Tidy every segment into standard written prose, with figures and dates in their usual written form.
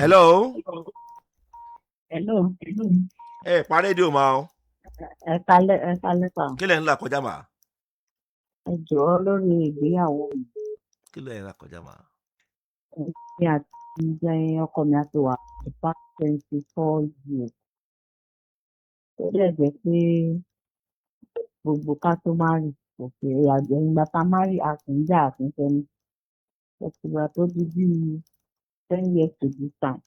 hello. Hello. ẹ pa rédíò máa o. Ẹ kálẹ́ sà. kí lẹ̀ ń là kọjá mà. Ẹ jọ̀ọ́ lórí ìgbéyàwó mi. kí lẹ̀ ń là kọjá mà. Èmi àti ọkọ mi àti wà nípa 24 years. Ó dẹ̀ jẹ́ pé gbogbo ká tó má rì òkè àjẹ́ ìgbà tá má rì àkúnjà àkúnfẹ́ni. Ìgbà tó di bí 10 years to this time.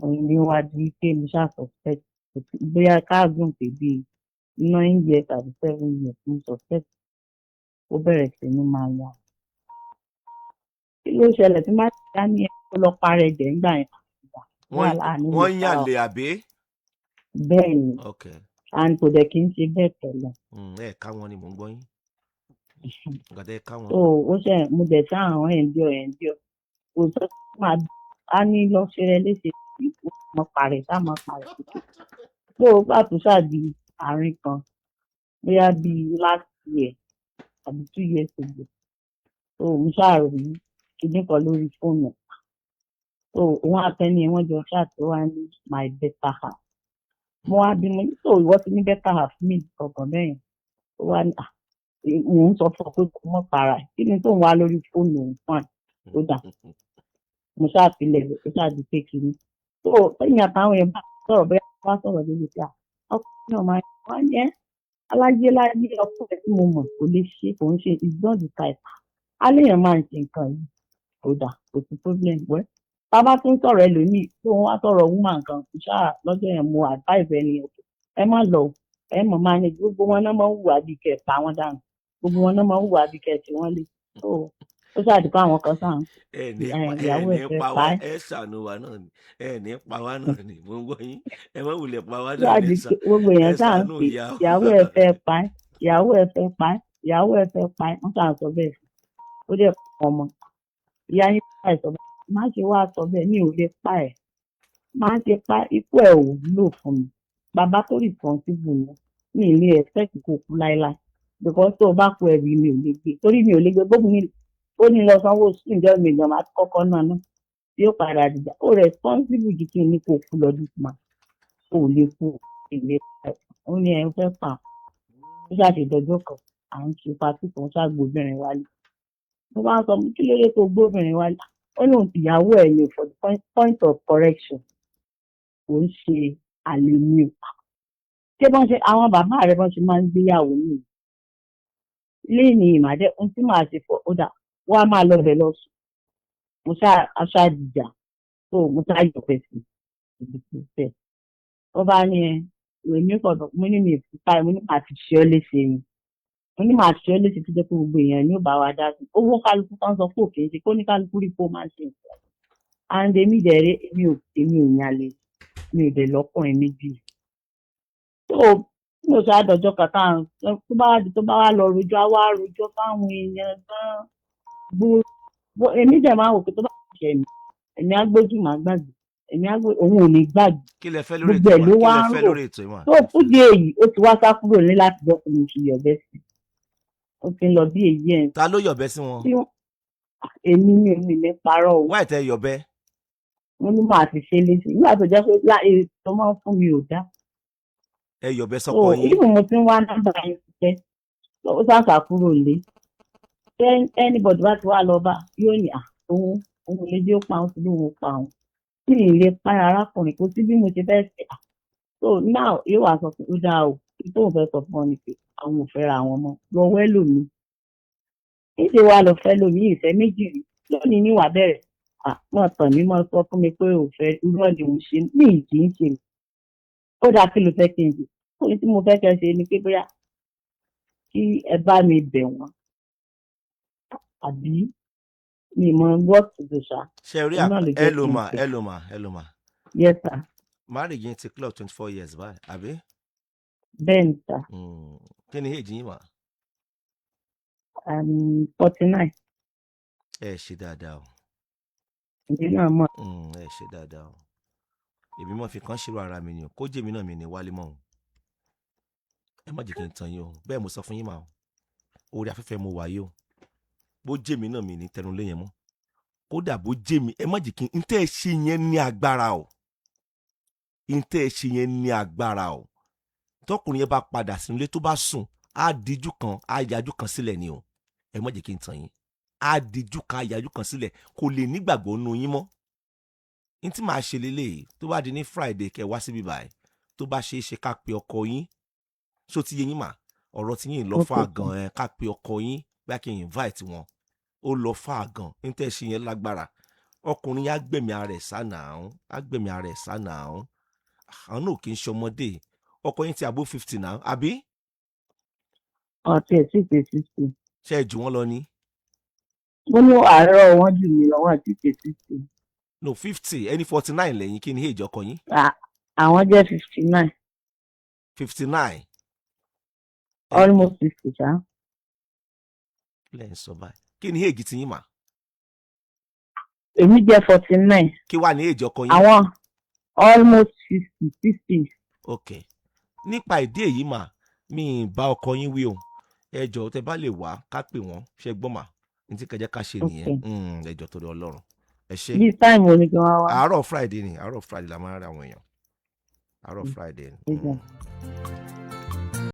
Òun ni wá di pé mi ṣáà suspect bóyá káàgùn pé bíi 9 years àbí 7 years mo suspect ó bẹ̀rẹ̀ sí ní máa yá. Kí ló ṣẹlẹ̀ tí má ti dá ní ẹ kó lọ parẹ́ jẹ̀ nígbà yẹn? wọ́n ń yàn lè àbí. Bẹ́ẹ̀ ni ok. and kò dẹ̀ kí n ṣe bẹ́ẹ̀ tẹ́lẹ̀. ẹ ká wọn ni mò ń gbọ́ yín. nǹkan tẹ́ ẹ ká wọn. So ó ṣe mo dẹ̀ ṣá àwọn ẹ̀ǹdíọ̀ kò sọ fún wa á ní lọ ṣe rẹ léṣe mọ parẹ́ tá mọ parẹ́ títí. So ó gbà tó ṣáàdì àárín kan bóyá bíi last year àbí 2 years ago. So mo ṣáà rí kinní kan lórí fóònù. So òun àtẹni wọ́n jọ ṣáàtì wá ní my better half. Mo wá bí mo ní so ìwọ ti ní better half mi kankan bẹ́ẹ̀ yẹn. Ó wá ní mò ń sọ fún ọ pé kò mọ̀ para ẹ̀ kí ni tó ń wá lórí fóònù òun fún ẹ̀ tó dà. Mo ṣáà filẹ̀ ó ṣáà di pé kiri. So lẹ́yìn àtàwọn yẹn bá sọ̀rọ̀ bẹ́ẹ̀ wá sọ̀rọ̀ lórí pé ọkùnrin náà máa ń wá ní ẹ́ alájẹ́ láyé ọkùnrin tí mo mọ̀ kò lè ṣe kò ń ṣe is not the type. Aléèyàn máa ń ṣe nǹkan yìí kò dà kò sí problem wẹ́. Bàbá tún sọ̀rọ̀ ẹlòmíì tó wọ́n wá sọ̀rọ̀ woman kan kò ṣáà lọ́jọ́ yẹn mo advice ẹni ẹ má lọ ẹ mọ̀ máa ní gbogbo wọn náà máa ń hùwà bí kẹ̀ pa wọ́n dànù gbogbo wọn náà máa ń hùwà bí kẹ̀ tí wọ́n lè tó ó ṣàdìpọ̀ àwọn kan sáà ìyàwó ẹ̀ fẹ́ pa ẹ́. ẹ ṣàánú wa náà ni ẹ ní pa wá náà ni mo ń gbọ́ yín ẹ má wulẹ̀ pa wá náà ní gbogbo èèyàn sáà ń ṣàánú pè ìyá. ìyàwó ẹ̀ fẹ́ pa ẹ́ ìyàwó ẹ̀ fẹ́ pa ẹ́ ìyàwó ẹ̀ fẹ́ pa ẹ́ wọ́n sáà sọ bẹ́ẹ̀ ó dẹ̀ pọ̀ ọmọ ìyá yín bá ẹ̀ sọ bẹ́ẹ̀ má ṣe wá sọ bẹ́ẹ̀ mi ò lè pa ẹ̀ má ṣe pa ikú ẹ̀ ò wúlò fún mi bàbá tó responsible ni mi ì lè expect kó kú láéláé because tó o bá kú ẹ̀rí mi ò lè gbé torí mi ò lè gbé gbógun mi ó ní lọ sanwó sùn ìjọ mi ìjọba kọ́kọ́ náà tí ó padà dìjà ó responsible jù kí n ní kó kú lọ́dún tó máa ó lè kú ìlé ó ní ẹ fẹ́ pa ó ṣàṣèdọ́jọ́ kan à ń ṣe patí kan ṣàgbọ́bìnrin wálé mo bá ń sọ kí ló dé tó gbóbìnrin wálé ó lóun tìyàwó ẹ̀ ní for the point of correction kò ń ṣe àlè mi ò ṣé bọ́n ṣe àwọn bàbá rẹ̀ bọ́n ṣe máa ń gbéyàwó nìyí lẹ́yìn ìmàdẹ́ ohun tí màá ṣe fọ́ ó dà wọ́n á máa lọ bẹ̀ lọ sùn mo ṣáàdìjà tó mo ṣáàyọ̀pẹ̀ sí ibi tó fẹ́ ó bá ní ìwé mi kọ̀dọ̀ mo ní mi ìfúnpá mo ní màá fi ṣe ọ́ léṣe ni mo ní màá ṣe ọ́ léṣe tó jẹ́ pé gbogbo èèyàn ní ò bá wa dá sí owó kálukú kan sọ pé òkè ṣe kó ní kálukú rí pé ó máa ṣe nǹkan and èmi dẹ̀rẹ́ èmi ò yànlẹ̀ mi ò dẹ̀ lọ́kùnrin méjì tó mo ṣe àdọ̀jọ́ kàtà tó bá wà lọ rojọ́ á wá rojọ́ fáwọn èèyàn gan-an gbogbo èmi dẹ̀ máa wò pé tó bá ṣe èmi á gbójú màá gbàgbé èmi á gbé òun ò ní gbàgbé gbogbo ẹ̀ ló wá ń rò tó fúdi èyí ó ti wá sá kúrò ní láti jọ́ fún mi fi yọ̀bẹ sí ó ti ń lọ bí èyí ẹ̀. ta ló yọ̀bẹ sí wọn. èmi ni èmi ní parọ́ o. wáyé tẹ yọ̀bẹ. wọ́n ní màá ti ṣe léṣe nígbà tó jẹ́ pé èrè tó máa ń fún mi ò dá. ẹ yọ̀bẹ sọ́kọ yín. ìdí mo ti ń wá nọ́mbà yín ti pẹ́ ó sàṣà kúrò lé anybody bá ti wá lọ bá yóò ní òun lè jẹ́ ó pa òun sí lóun pa òun kí ni ilé pa arákùnrin kò sí bí mo ṣe fẹ́ ṣe so now yóò wá sọ pé ó dáa o tó ń fẹ́ sọ fún ọ ni pé àwọn ò fẹ́ ra àwọn ọmọ lọ wẹ́ lómi níṣẹ́ wa lọ fẹ́ lómi ìfẹ́ méjì rí lónìí níwà bẹ̀rẹ̀ mọ̀ tàn mí mọ̀ sọ fún mi pé ò fẹ́ irú ọ̀dẹ̀ òun ṣe ní ìdí ń ṣe ó dáa kí ló fẹ́ kí n ṣe òun tí mo fẹ́ kẹ́ ṣe ni pé bóyá kí ẹ bá mi bẹ̀ wọ́n àbí mi mọ work to do ṣá. ṣe rí ẹlòmà. yes sir. marriage yẹn ti club 24 years báyìí àbí. bẹ́ẹ̀ ni sir. kí ni èjì yín wà. 49. ẹ ṣe dáadáa o. èmi náà mọ̀. ẹ ṣe dáadáa o. èmi mọ̀ fi kàn ṣírò ara mi ni o kó jẹ́ mi náà mi ní wálé mọ́ o. ẹ má jẹ́ kí n tàn yín o bẹ́ẹ̀ mo sọ fún yín mà o. orí afẹ́fẹ́ mo wà yìí o. bó jẹ́ mi náà mi ní tẹnu lé yẹn mọ́ kódà bó jẹ́ mi ẹ má jẹ́ kí n tẹ́ ẹ ṣe yẹn ní agbára o n tẹ́ ẹ ṣe yẹn ní agbára o tọkùnrin yẹn bá padà sínú ilé tó bá sùn á díjú kan á yájú kan sílẹ̀ ni o ẹ má jẹ́ kí n tàn yín á díjú kan á yájú kan sílẹ̀ kò lè nígbàgbọ́ nínú yín mọ́ n tí màá ṣe lélẹ̀ tó bá di ní Friday kẹ́ wá síbí báyìí tó bá ṣe é ṣe ká pe ọkọ yín ṣó ti yé yín mà ọ̀rọ̀ tí yín lọ fà gan ẹ ká pe ọkọ yín bá kí n invite wọn ó lọ fà gan n tẹ́ ṣe yẹn lágbára ọkùnrin yẹn á gbẹ̀mí ara ẹ̀ sánà ọ̀hún á gbẹ̀mí ara ẹ̀ sánà ọ̀hún àwọn náà kì í ṣe ọmọdé ọkọ yín ti àbó 50 náà àbí. ọtí ẹ sì pé 60. ṣé ẹ jù wọ́n lọ ni. ó ní àárọ̀ wọn jù mí lọ́wọ́ àti pé 60. no 50 ẹni 49 lẹ́yìn kí ni èjì ọkọ yín. àwọn jẹ́ 59. 59. almost 60 ṣá. lẹ́yìn sọ báyìí kí ni èjì ti yín mà. èmi jẹ́ 49. kí wàá ní èjì ọkọ yín. àwọn almost 60. ok nípa ìdí èyí mà mi ì bá ọkọ yín wí o ẹ jọ̀ọ́ tẹ́ bá lè wá ká pè wọ́n ṣe gbọ́ mà ní tí kẹjẹ ká ṣe nìyẹn ẹ jọ̀ọ́ torí Ọlọ́run ẹ ṣe. bí táìmù oní kí wọ́n wá. àárọ̀ Friday ni àárọ̀ Friday la máa ń ra àwọn èèyàn àárọ̀ Friday ni.